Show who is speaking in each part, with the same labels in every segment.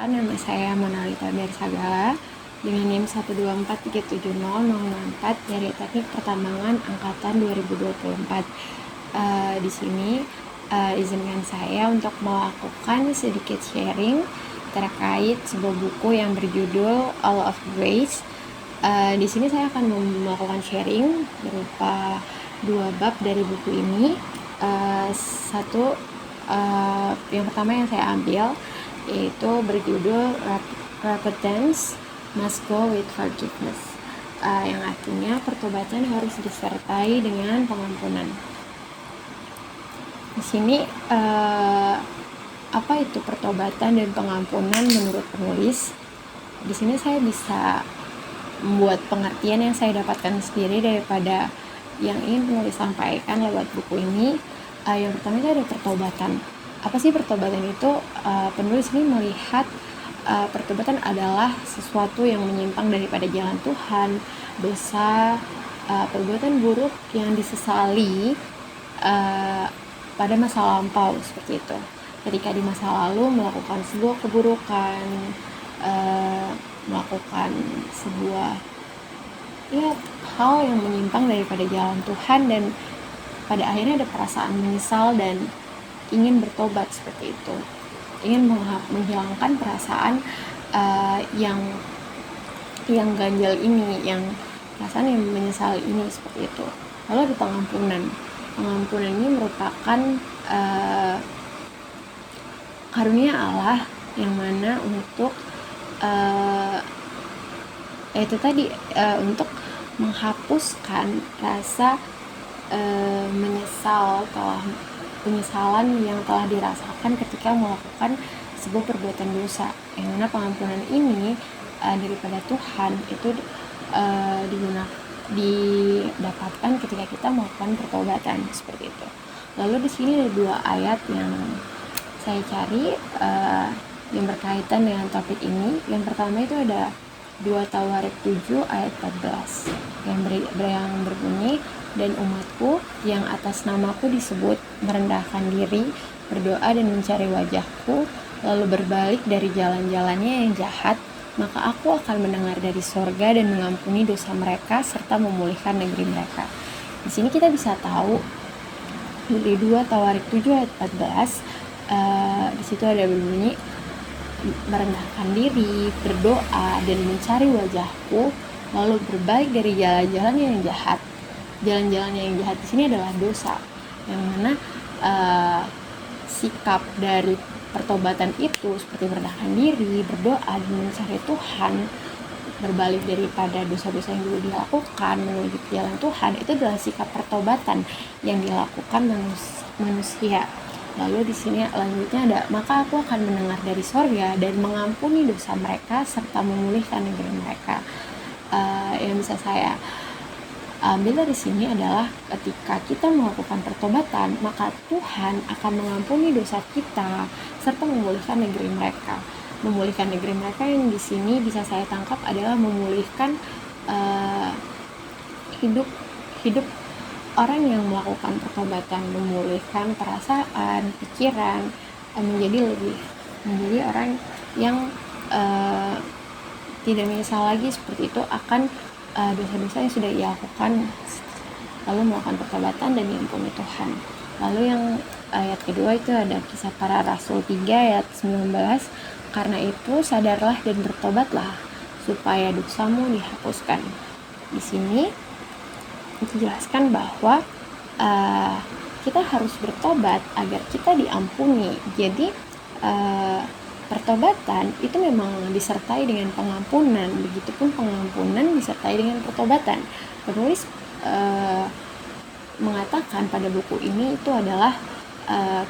Speaker 1: Nama saya Monalita Bersagala dengan NIM 124370004 dari Teknik Pertambangan Angkatan 2024. Di sini izinkan saya untuk melakukan sedikit sharing terkait sebuah buku yang berjudul All of Grace. Di sini saya akan melakukan sharing berupa 2 bab dari buku ini. Yang pertama yang saya ambil yaitu berjudul Repentance Must Go with Forgiveness, yang artinya pertobatan harus disertai dengan pengampunan. Di sini apa itu pertobatan dan pengampunan menurut penulis? Di sini saya bisa membuat pengertian yang saya dapatkan sendiri daripada yang ingin penulis sampaikan lewat buku ini. Yang pertama itu ada pertobatan. Apa sih pertobatan itu? Penulis ini melihat pertobatan adalah sesuatu yang menyimpang daripada jalan Tuhan, dosa, perbuatan buruk yang disesali pada masa lampau, seperti itu. Ketika di masa lalu melakukan sebuah keburukan, melakukan sebuah hal yang menyimpang daripada jalan Tuhan, dan pada akhirnya ada perasaan menyesal dan ingin bertobat, seperti itu, ingin menghilangkan perasaan yang ganjal ini, yang perasaan yang menyesal ini, seperti itu. Lalu ada pengampunan. Pengampunan ini merupakan karunia Allah yang mana untuk untuk menghapuskan rasa penyesalan yang telah dirasakan ketika melakukan sebuah perbuatan dosa, yang mana pengampunan ini daripada Tuhan itu didapatkan ketika kita melakukan pertobatan, seperti itu. Lalu di sini ada 2 ayat yang saya cari yang berkaitan dengan topik ini. Yang pertama itu ada 2 Tawarik 7 ayat 14 yang berbunyi, dan umatku yang atas namaku disebut merendahkan diri, berdoa dan mencari wajahku, lalu berbalik dari jalan-jalannya yang jahat, maka aku akan mendengar dari sorga dan mengampuni dosa mereka serta memulihkan negeri mereka. Di sini kita bisa tahu di 2 Tawarik 7 ayat 14, di situ ada berbunyi merendahkan diri, berdoa dan mencari wajahku, lalu berbalik dari jalan-jalannya yang jahat. Jalan-jalannya yang jahat di sini adalah dosa, yang mana sikap dari pertobatan itu seperti merendahkan diri, berdoa dan mencari Tuhan, berbalik daripada dosa-dosa yang dulu dilakukan menuju ke jalan Tuhan, itu adalah sikap pertobatan yang dilakukan manusia. Lalu di sini lanjutnya ada, maka aku akan mendengar dari sorga dan mengampuni dosa mereka serta memulihkan negeri mereka. Yang bisa saya ambil dari sini adalah ketika kita melakukan pertobatan, maka Tuhan akan mengampuni dosa kita serta memulihkan negeri mereka. Memulihkan negeri mereka yang di sini bisa saya tangkap adalah memulihkan hidup orang yang melakukan pertobatan, memulihkan perasaan, pikiran, menjadi orang yang tidak menyesal lagi, seperti itu, akan dosa-dosa yang sudah ia lakukan, lalu melakukan pertobatan dan diampuni Tuhan. Lalu yang ayat kedua itu ada Kisah Para Rasul 3 ayat 19, karena itu sadarlah dan bertobatlah supaya dosamu dihapuskan. Di sini dijelaskan bahwa kita harus bertobat agar kita diampuni. Jadi pertobatan itu memang disertai dengan pengampunan, begitupun pengampunan disertai dengan pertobatan. Penulis mengatakan pada buku ini itu adalah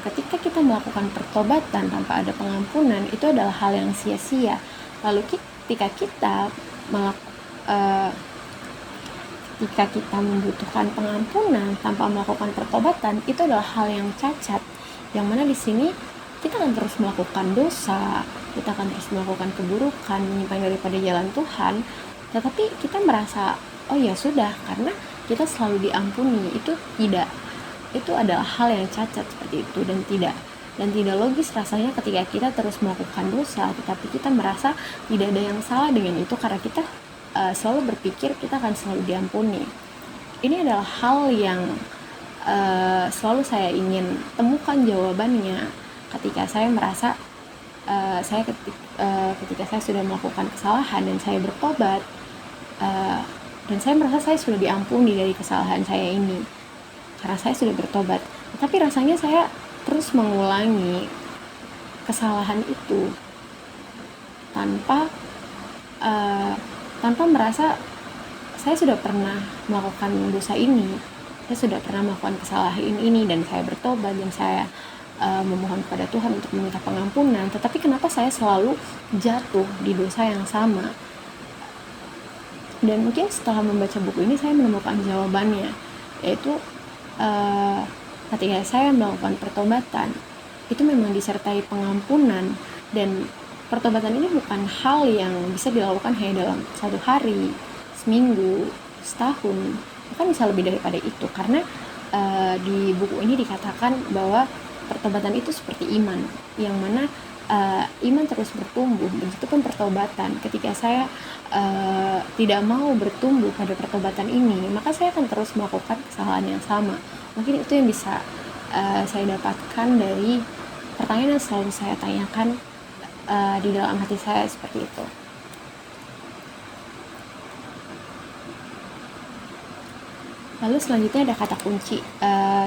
Speaker 1: ketika kita melakukan pertobatan tanpa ada pengampunan, itu adalah hal yang sia-sia. Lalu ketika kita membutuhkan pengampunan tanpa melakukan pertobatan, itu adalah hal yang cacat, yang mana di sini kita akan terus melakukan dosa, kita akan terus melakukan keburukan, menyimpang daripada jalan Tuhan, tetapi kita merasa, oh ya sudah, karena kita selalu diampuni. Itu adalah hal yang cacat seperti itu, dan tidak Dan tidak logis rasanya ketika kita terus melakukan dosa, tetapi kita merasa tidak ada yang salah dengan itu karena kita selalu berpikir kita akan selalu diampuni. Ini adalah hal yang selalu saya ingin temukan jawabannya ketika saya merasa ketika saya sudah melakukan kesalahan dan saya bertobat, dan saya merasa saya sudah diampuni dari kesalahan saya ini karena saya sudah bertobat. Tapi rasanya saya terus mengulangi kesalahan itu tanpa merasa saya sudah pernah melakukan dosa ini, saya sudah pernah melakukan kesalahan ini dan saya bertobat dan saya memohon kepada Tuhan untuk meminta pengampunan, tetapi kenapa saya selalu jatuh di dosa yang sama? Dan mungkin setelah membaca buku ini saya menemukan jawabannya, yaitu ketika saya melakukan pertobatan itu memang disertai pengampunan, dan pertobatan ini bukan hal yang bisa dilakukan hanya dalam satu hari, seminggu, setahun, bahkan bisa lebih daripada itu, karena di buku ini dikatakan bahwa pertobatan itu seperti iman, yang mana iman terus bertumbuh. Begitupun pertobatan, ketika saya tidak mau bertumbuh pada pertobatan ini, maka saya akan terus melakukan kesalahan yang sama. Mungkin itu yang bisa saya dapatkan dari pertanyaan yang selalu saya tanyakan di dalam hati saya, seperti itu. Lalu selanjutnya ada kata kunci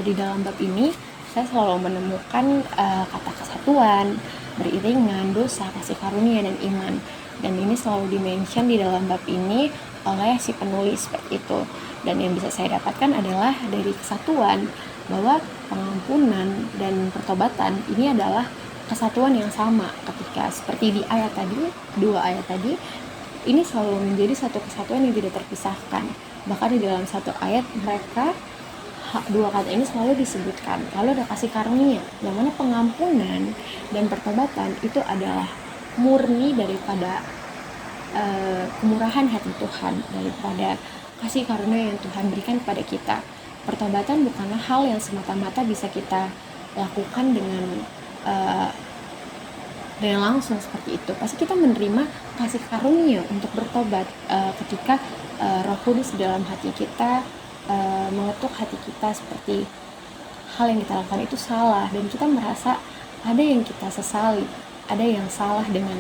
Speaker 1: di dalam bab ini. Saya selalu menemukan kata kesatuan, beriringan, dosa, kasih karunia, dan iman. Dan ini selalu dimention di dalam bab ini oleh si penulis, seperti itu. Dan yang bisa saya dapatkan adalah dari kesatuan, bahwa pengampunan dan pertobatan ini adalah kesatuan yang sama. Ketika seperti di ayat tadi, dua ayat tadi, ini selalu menjadi satu kesatuan yang tidak terpisahkan. Bahkan di dalam satu ayat mereka dua kata ini selalu disebutkan. Lalu ada kasih karunia, yang mana pengampunan dan pertobatan itu adalah murni daripada kemurahan hati Tuhan, daripada kasih karunia yang Tuhan berikan kepada kita. Pertobatan bukanlah hal yang semata-mata bisa kita lakukan dengan langsung seperti itu. Pasti kita menerima kasih karunia untuk bertobat ketika Roh Kudus dalam hati kita mengetuk hati kita, seperti hal yang kita lakukan itu salah dan kita merasa ada yang kita sesali, ada yang salah dengan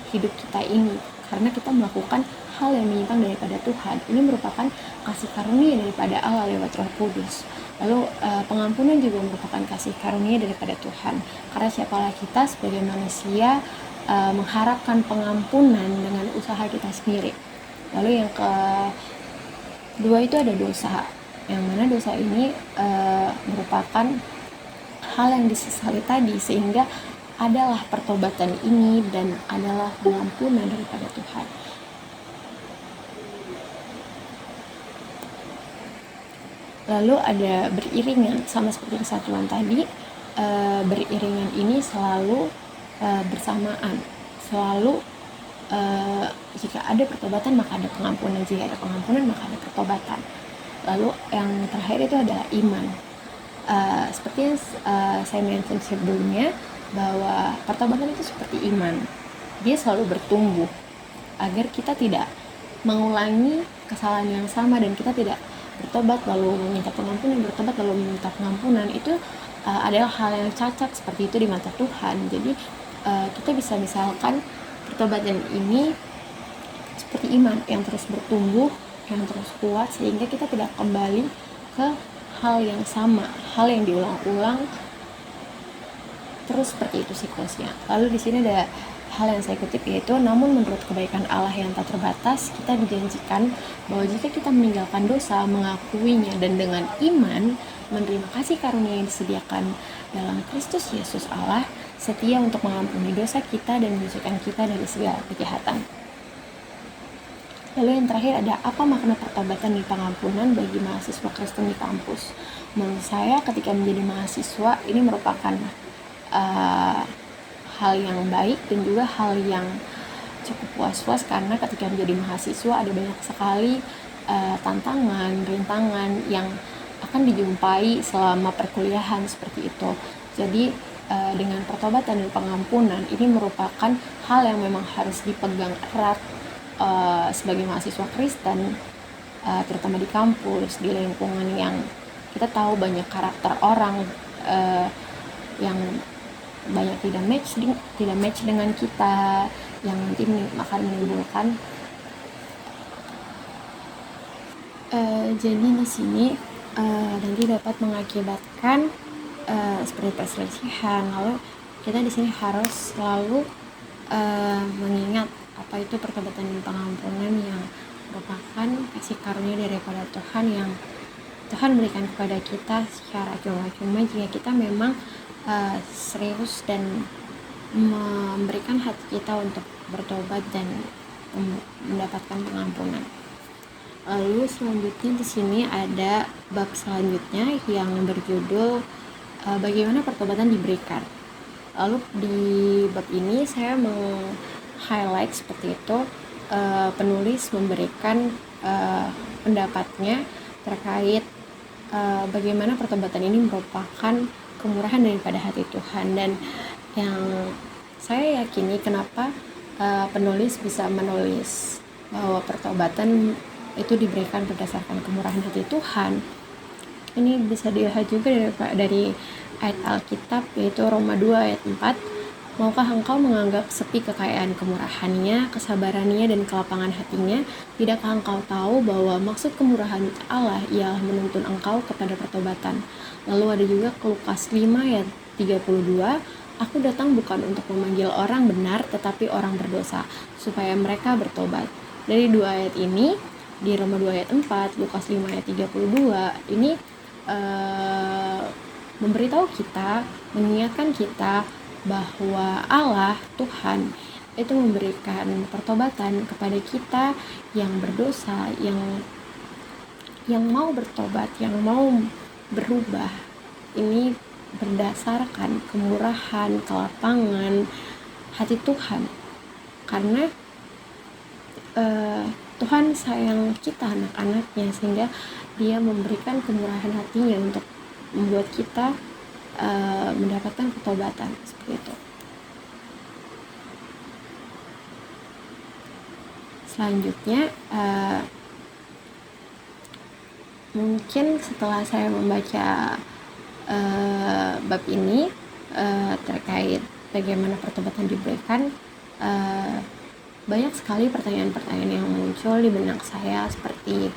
Speaker 1: hidup kita ini karena kita melakukan hal yang menyimpang daripada Tuhan. Ini merupakan kasih karunia daripada Allah lewat Roh Kudus. Lalu pengampunan juga merupakan kasih karunia daripada Tuhan, karena siapalah kita sebagai manusia mengharapkan pengampunan dengan usaha kita sendiri. Lalu yang kedua itu ada dosa, yang mana dosa ini merupakan hal yang disesali tadi, sehingga adalah pertobatan ini dan adalah pengampunan daripada Tuhan. Lalu ada beriringan, sama seperti kesatuan tadi. Beriringan ini selalu bersamaan, selalu jika ada pertobatan maka ada pengampunan, jika ada pengampunan maka ada pertobatan. Lalu yang terakhir itu adalah iman. Seperti yang saya mention sebelumnya, bahwa pertobatan itu seperti iman, dia selalu bertumbuh agar kita tidak mengulangi kesalahan yang sama, dan kita tidak bertobat lalu meminta pengampunan, bertobat lalu meminta pengampunan. Itu adalah hal yang cacat seperti itu di mata Tuhan. Jadi kita bisa misalkan pertobatan ini seperti iman yang terus bertumbuh, yang terus kuat, sehingga kita tidak kembali ke hal yang sama, hal yang diulang-ulang terus seperti itu siklusnya. Lalu di sini ada hal yang saya kutip, yaitu namun menurut kebaikan Allah yang tak terbatas, kita dijanjikan bahwa jika kita meninggalkan dosa, mengakuinya, dan dengan iman menerima kasih karunia yang disediakan dalam Kristus Yesus, Allah setia untuk mengampuni dosa kita dan menyucikan kita dari segala kejahatan. Lalu yang terakhir ada apa makna pertobatan dan pengampunan bagi mahasiswa Kristen di kampus. Menurut saya ketika menjadi mahasiswa ini merupakan hal yang baik dan juga hal yang cukup puas-puas, karena ketika menjadi mahasiswa ada banyak sekali tantangan, rintangan yang akan dijumpai selama perkuliahan seperti itu. Jadi dengan pertobatan dan pengampunan ini merupakan hal yang memang harus dipegang erat sebagai mahasiswa Kristen, terutama di kampus, di lingkungan yang kita tahu banyak karakter orang yang banyak tidak match dengan kita, yang nanti akan menimbulkan jadi di sini nanti dapat mengakibatkan seperti perselisihan. Lalu kita di sini harus selalu mengingat apa itu pertobatan dan pengampunan yang merupakan kasih karunia daripada Tuhan yang Tuhan berikan kepada kita secara cuma-cuma jika kita memang serius dan memberikan hati kita untuk bertobat dan mendapatkan pengampunan. Lalu selanjutnya di sini ada bab selanjutnya yang berjudul bagaimana pertobatan diberikan. Lalu di bab ini saya meng-highlight seperti itu, penulis memberikan pendapatnya terkait bagaimana pertobatan ini merupakan kemurahan daripada hati Tuhan, dan yang saya yakini kenapa penulis bisa menulis bahwa pertobatan itu diberikan berdasarkan kemurahan hati Tuhan. Ini bisa dilihat juga dari ayat Alkitab, yaitu Roma 2 ayat 4. Maukah engkau menganggap sepi kekayaan kemurahannya, kesabarannya, dan kelapangan hatinya? Tidakkah engkau tahu bahwa maksud kemurahan Allah ialah menuntun engkau kepada pertobatan? Lalu ada juga Lukas 5 ayat 32. Aku datang bukan untuk memanggil orang benar, tetapi orang berdosa, supaya mereka bertobat. Dari dua ayat ini, di Roma 2 ayat 4, Lukas 5 ayat 32, ini memberitahu kita, mengingatkan kita bahwa Allah, Tuhan, itu memberikan pertobatan kepada kita yang berdosa, yang mau bertobat, yang mau berubah. Ini berdasarkan kemurahan, kelapangan hati Tuhan. Karena Tuhan sayang kita, anak-anaknya, sehingga Dia memberikan kemurahan hatinya untuk membuat kita mendapatkan pertobatan seperti itu. Selanjutnya mungkin setelah saya membaca bab ini terkait bagaimana pertobatan diberikan, banyak sekali pertanyaan-pertanyaan yang muncul di benak saya, seperti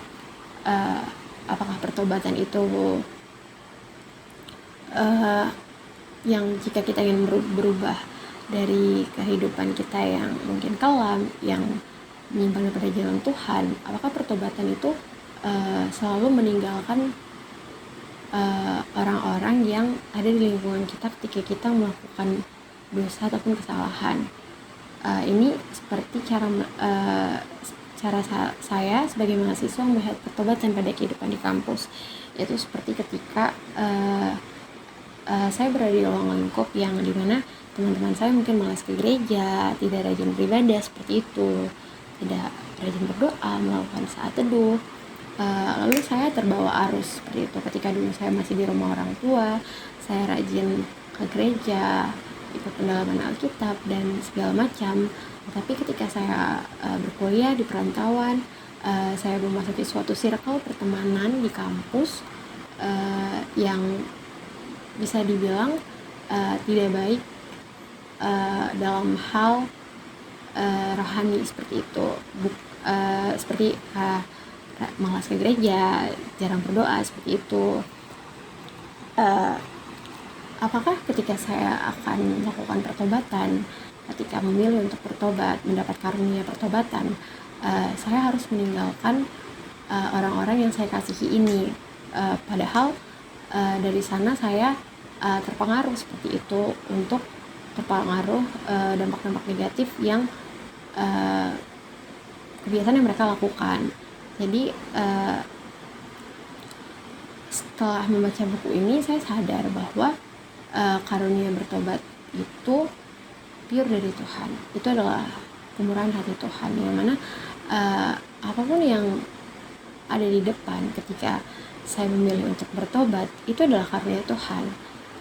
Speaker 1: apakah pertobatan itu yang jika kita ingin berubah dari kehidupan kita yang mungkin kelam, yang menyimpang daripada jalan Tuhan, apakah pertobatan itu selalu meninggalkan orang-orang yang ada di lingkungan kita ketika kita melakukan dosa ataupun kesalahan? Ini seperti cara saya sebagai mahasiswa melihat pertobatan pada kehidupan di kampus, yaitu seperti ketika saya berada di ruang lingkup yang dimana teman-teman saya mungkin malas ke gereja, tidak rajin beribadah seperti itu, tidak rajin berdoa, melakukan saat teduh. Lalu saya terbawa arus seperti itu. Ketika dulu saya masih di rumah orang tua, saya rajin ke gereja, ikut pendalaman Alkitab dan segala macam. Tapi ketika saya berkuliah di perantauan, saya memasuki suatu circle pertemanan di kampus yang bisa dibilang tidak baik dalam hal rohani seperti itu, seperti malas ke gereja, jarang berdoa seperti itu. Apakah ketika saya akan melakukan pertobatan, ketika memilih untuk bertobat, mendapat karunia pertobatan, saya harus meninggalkan orang-orang yang saya kasihi ini, padahal dari sana saya terpengaruh seperti itu, untuk terpengaruh dampak-dampak negatif yang kebiasaan yang mereka lakukan. Jadi setelah membaca buku ini, saya sadar bahwa karunia bertobat itu pure dari Tuhan. Itu adalah kemurahan hati Tuhan, yang mana apapun yang ada di depan ketika saya memilih untuk bertobat, itu adalah karunia Tuhan.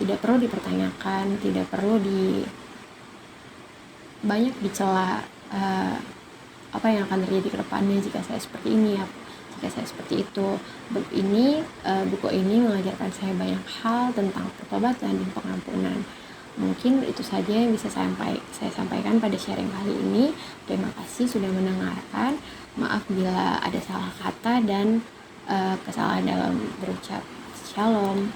Speaker 1: tidak perlu dipertanyakan, tidak perlu banyak dicela apa yang akan terjadi ke depannya jika saya seperti ini, ya, jika saya seperti itu. Buku ini mengajarkan saya banyak hal tentang pertobatan dan pengampunan. Mungkin itu saja yang bisa saya sampaikan pada sharing kali ini. Terima kasih sudah mendengarkan. Maaf bila ada salah kata dan kesalahan dalam berucap. Shalom.